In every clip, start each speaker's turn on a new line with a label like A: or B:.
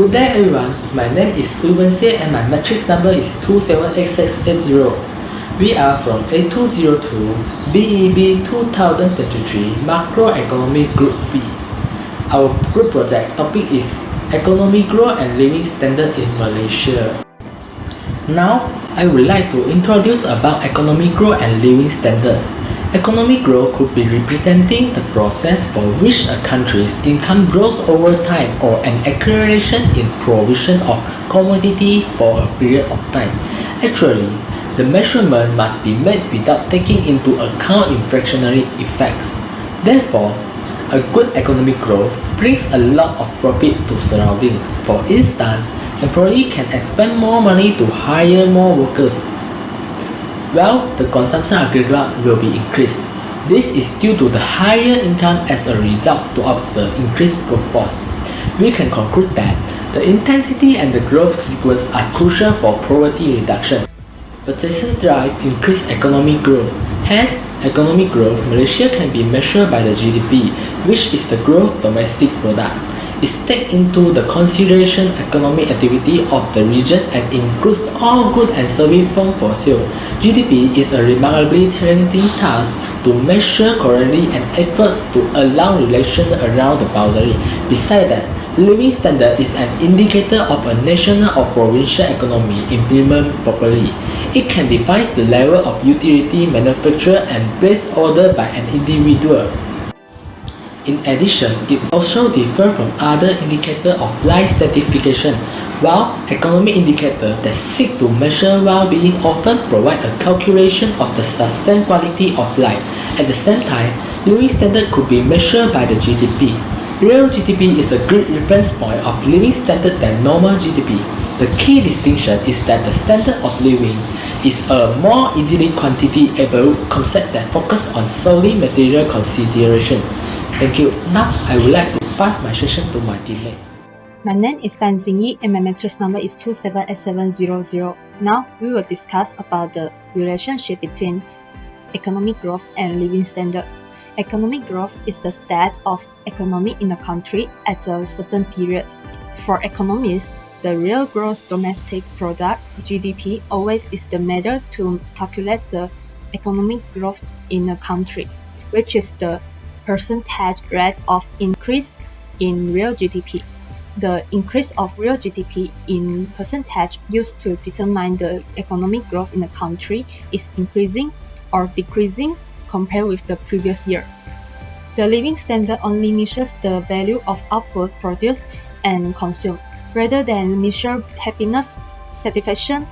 A: Good day everyone, my name is BEEB2023 and my matrix number is 278680. We are from A202 BEEB2023 Macroeconomic Group B. Our group project topic is Economic Growth and Living Standard in Malaysia. Now, I would like to introduce about economic growth and living standard. Economic growth could be representing the process for which a country's income grows over time or an acceleration in provision of commodity for a period of time. Actually, the measurement must be made without taking into account inflationary effects. Therefore, a good economic growth brings a lot of profit to surroundings. For instance, employee can expend more money to hire more workers, while the consumption aggregate will be increased. This is due to the higher income as a result of the increased workforce. We can conclude that the intensity and the growth sequence are crucial for poverty reduction. Purchases drive increased economic growth. Hence, economic growth Malaysia can be measured by the GDP, which is the gross domestic product. It takes into the consideration economic activity of the region and includes all goods and services for sale. GDP is a remarkably challenging task to measure correctly and efforts to allow relations around the boundary. Besides that, living standard is an indicator of a national or provincial economy implemented properly. It can define the level of utility manufactured and place ordered by an individual. In addition, it also differs from other indicators of life stratification, while economic indicators that seek to measure well-being often provide a calculation of the sustained quality of life. At the same time, living standard could be measured by the GDP. Real GDP is a good reference point of living standard than normal GDP. The key distinction is that the standard of living is a more easily quantifiable concept that focuses on solely material consideration. Thank you. Now, I would like to pass my session to my teammate.
B: My name is Tan Xingyi and my matrix number is 278700. Now, we will discuss about the relationship between economic growth and living standard. Economic growth is the state of economy in a country at a certain period. For economists, the real gross domestic product (GDP) always is the method to calculate the economic growth in a country, which is the percentage rate of increase in real GDP. The increase of real GDP in percentage used to determine the economic growth in a country is increasing or decreasing compared with the previous year. The living standard only measures the value of output produced and consumed, rather than measure happiness, satisfaction,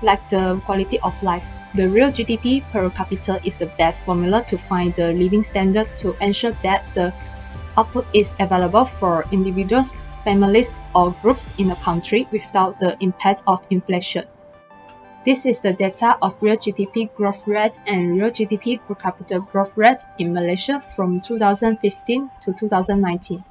B: like the quality of life. The real GDP per capita is the best formula to find the living standard to ensure that the output is available for individuals, families, or groups in a country without the impact of inflation. This is the data of real GDP growth rate and real GDP per capita growth rate in Malaysia from 2015 to 2019.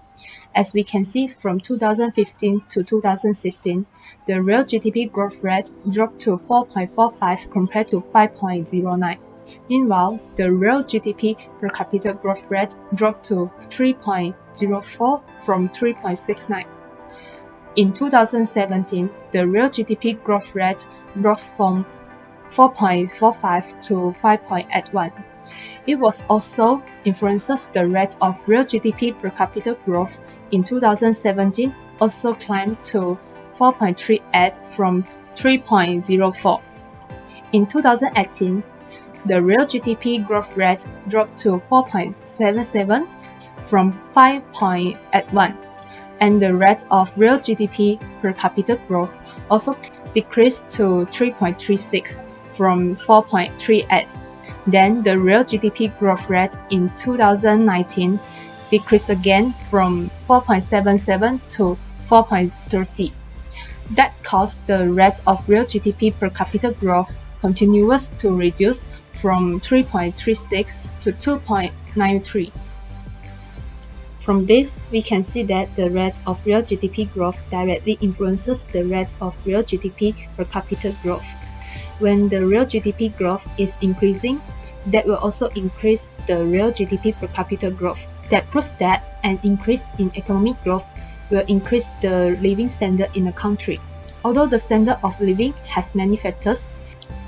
B: As we can see, from 2015 to 2016, the real GDP growth rate dropped to 4.45 compared to 5.09. Meanwhile, the real GDP per capita growth rate dropped to 3.04 from 3.69. In 2017, the real GDP growth rate rose from 4.45 to 5.81. It was also influences the rate of real GDP per capita growth in 2017 also climbed to 4.38 from 3.04. In 2018, the real GDP growth rate dropped to 4.77 from 5.81, and the rate of real GDP per capita growth also decreased to 3.36 from 4.38. Then the real GDP growth rate in 2019 decreased again from 4.77 to 4.30. That caused the rate of real GDP per capita growth continues to reduce from 3.36 to 2.93. From this, we can see that the rate of real GDP growth directly influences the rate of real GDP per capita growth. When the real GDP growth is increasing, that will also increase the real GDP per capita growth. That proves that an increase in economic growth will increase the living standard in the country. Although the standard of living has many factors,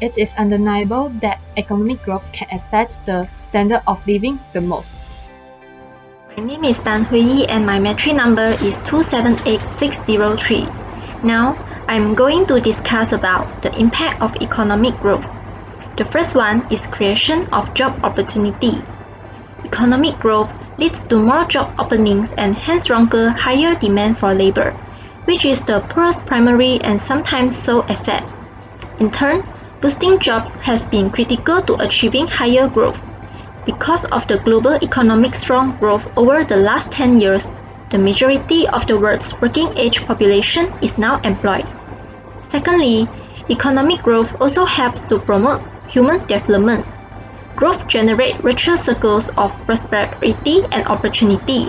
B: it is undeniable that economic growth can affect the standard of living the most.
C: My name is Tan Hui Yi and my metric number is 278603. Now, I'm going to discuss about the impact of economic growth. The first one is creation of job opportunity. Economic growth leads to more job openings and hence stronger higher demand for labor, which is the poorest primary and sometimes sole asset. In turn, boosting jobs has been critical to achieving higher growth. Because of the global economic strong growth over the last 10 years, the majority of the world's working age population is now employed. Secondly, economic growth also helps to promote human development. Growth generates virtuous circles of prosperity and opportunity.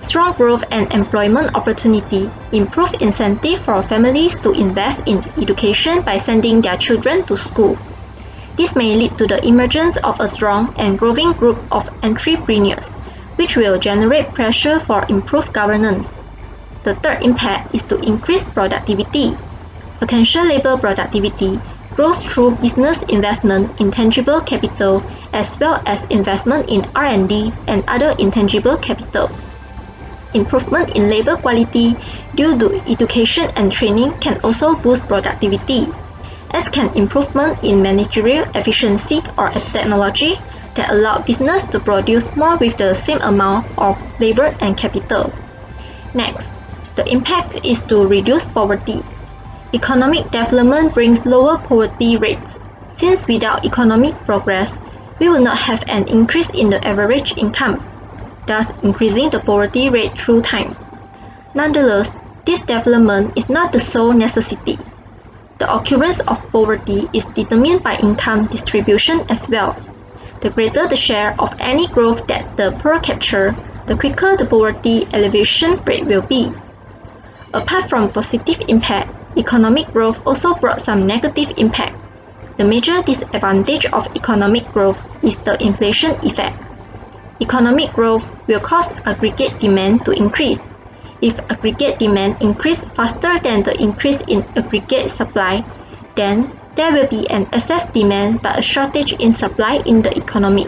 C: Strong growth and employment opportunity improve incentive for families to invest in education by sending their children to school. This may lead to the emergence of a strong and growing group of entrepreneurs, which will generate pressure for improved governance. The third impact is to increase productivity. Potential labor productivity grows through business investment in tangible capital as well as investment in R&D and other intangible capital. Improvement in labor quality due to education and training can also boost productivity, as can improvement in managerial efficiency or a technology that allow business to produce more with the same amount of labor and capital. Next, the impact is to reduce poverty. Economic development brings lower poverty rates, since without economic progress, we will not have an increase in the average income, thus increasing the poverty rate through time. Nonetheless, this development is not the sole necessity. The occurrence of poverty is determined by income distribution as well. The greater the share of any growth that the poor capture, the quicker the poverty elevation rate will be. Apart from positive impact, economic growth also brought some negative impact. The major disadvantage of economic growth is the inflation effect. Economic growth will cause aggregate demand to increase. If aggregate demand increases faster than the increase in aggregate supply, then there will be an excess demand but a shortage in supply in the economy.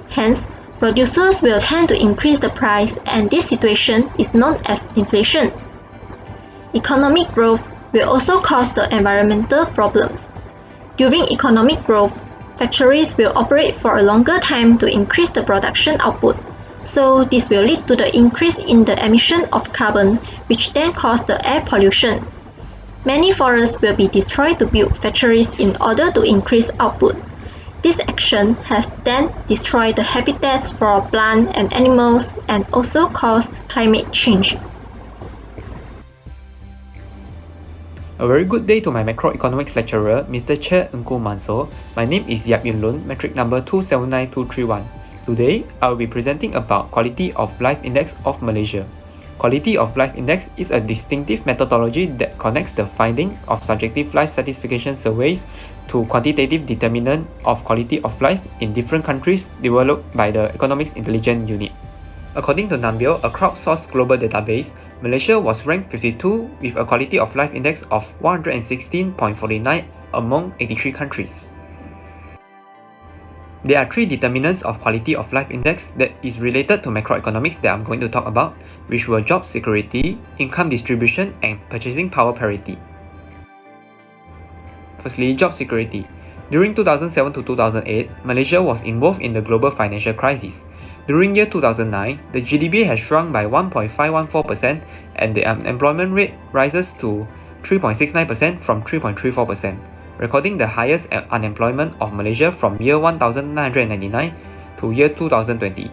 C: Hence, producers will tend to increase the price, and this situation is known as inflation. Economic growth will also cause the environmental problems. During economic growth, factories will operate for a longer time to increase the production output. So this will lead to the increase in the emission of carbon, which then cause the air pollution. Many forests will be destroyed to build factories in order to increase output. This action has then destroyed the habitats for plants and animals and also caused climate change.
D: A very good day to my macroeconomics lecturer, Mr. Che Engku Manso. My name is Yap Yun Lun, metric number 279231. Today, I will be presenting about Quality of Life Index of Malaysia. Quality of Life Index is a distinctive methodology that connects the finding of subjective life satisfaction surveys to quantitative determinant of quality of life in different countries developed by the Economics Intelligence Unit. According to Numbeo, a crowdsourced global database, Malaysia was ranked 52 with a quality of life index of 116.49 among 83 countries. There are three determinants of quality of life index that is related to macroeconomics that I'm going to talk about, which were job security, income distribution, and purchasing power parity. Firstly, job security. During 2007 to 2008, Malaysia was involved in the global financial crisis. During year 2009, the GDP has shrunk by 1.514% and the unemployment rate rises to 3.69% from 3.34%, recording the highest unemployment of Malaysia from year 1999 to year 2020.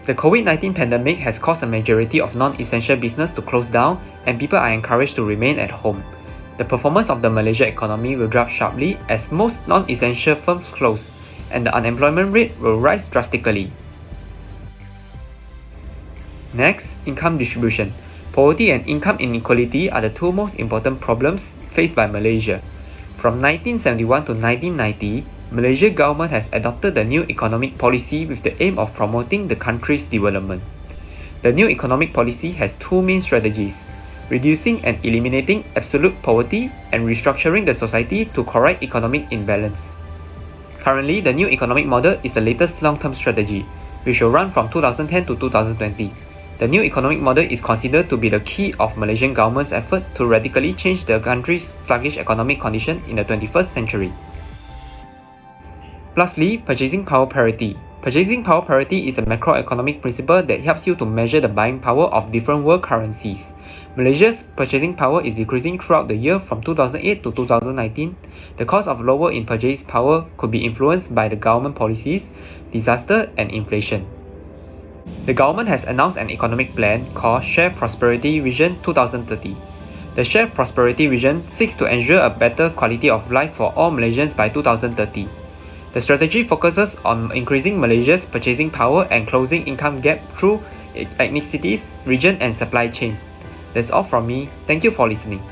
D: The COVID-19 pandemic has caused a majority of non-essential business to close down and people are encouraged to remain at home. The performance of the Malaysia economy will drop sharply as most non-essential firms close and the unemployment rate will rise drastically. Next, income distribution. Poverty and income inequality are the two most important problems faced by Malaysia. From 1971 to 1990, Malaysia government has adopted the new economic policy with the aim of promoting the country's development. The new economic policy has two main strategies: reducing and eliminating absolute poverty and restructuring the society to correct economic imbalance. Currently, the new economic model is the latest long-term strategy, which will run from 2010 to 2020. The new economic model is considered to be the key of Malaysian government's effort to radically change the country's sluggish economic condition in the 21st century. Lastly, purchasing power parity. Purchasing power parity is a macroeconomic principle that helps you to measure the buying power of different world currencies. Malaysia's purchasing power is decreasing throughout the year from 2008 to 2019. The cause of lower in purchase power could be influenced by the government policies, disaster, and inflation. The government has announced an economic plan called Share Prosperity Vision 2030. The Share Prosperity Vision seeks to ensure a better quality of life for all Malaysians by 2030. The strategy focuses on increasing Malaysia's purchasing power and closing income gap through ethnicities, region, and supply chain. That's all from me. Thank you for listening.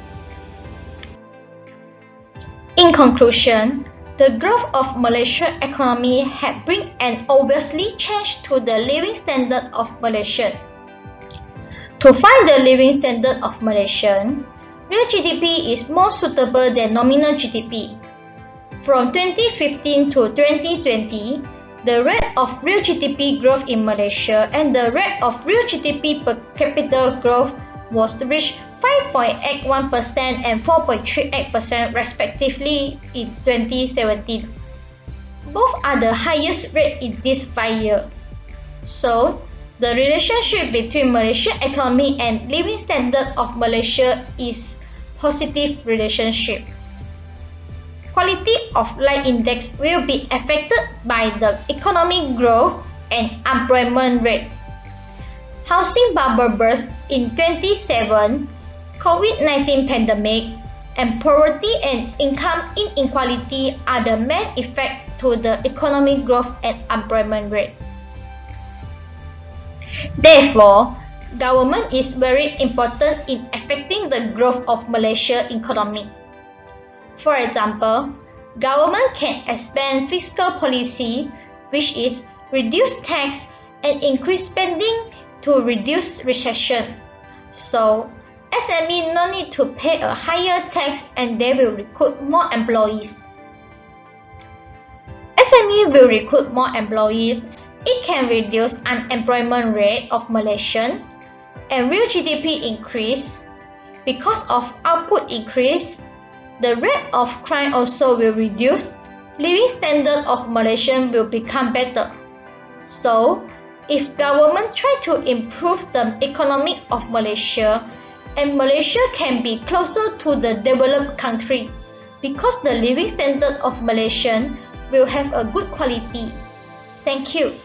C: In conclusion, the growth of Malaysia's economy has brought an obviously change to the living standard of Malaysians. To find the living standard of Malaysians, real GDP is more suitable than nominal GDP. From 2015 to 2020, the rate of real GDP growth in Malaysia and the rate of real GDP per capita growth was reached 5.81% and 4.38% respectively in 2017. Both are the highest rate in these 5 years. So, the relationship between Malaysian economy and living standard of Malaysia is positive relationship. Quality of life index will be affected by the economic growth and employment rate. Housing bubble burst in 2007, COVID-19 pandemic, and poverty and income inequality are the main effects to the economic growth and employment rate. Therefore, government is very important in affecting the growth of Malaysia's economy. For example, government can expand fiscal policy, which is reduce tax and increase spending to reduce recession. So, SME no need to pay a higher tax and they will recruit more employees. SME will recruit more employees, it can reduce unemployment rate of Malaysians and real GDP increase. Because of output increase, the rate of crime also will reduce, living standard of Malaysians will become better. So, if government try to improve the economy of Malaysia, and Malaysia can be closer to the developed country, because the living standard of Malaysians will have a good quality. Thank you.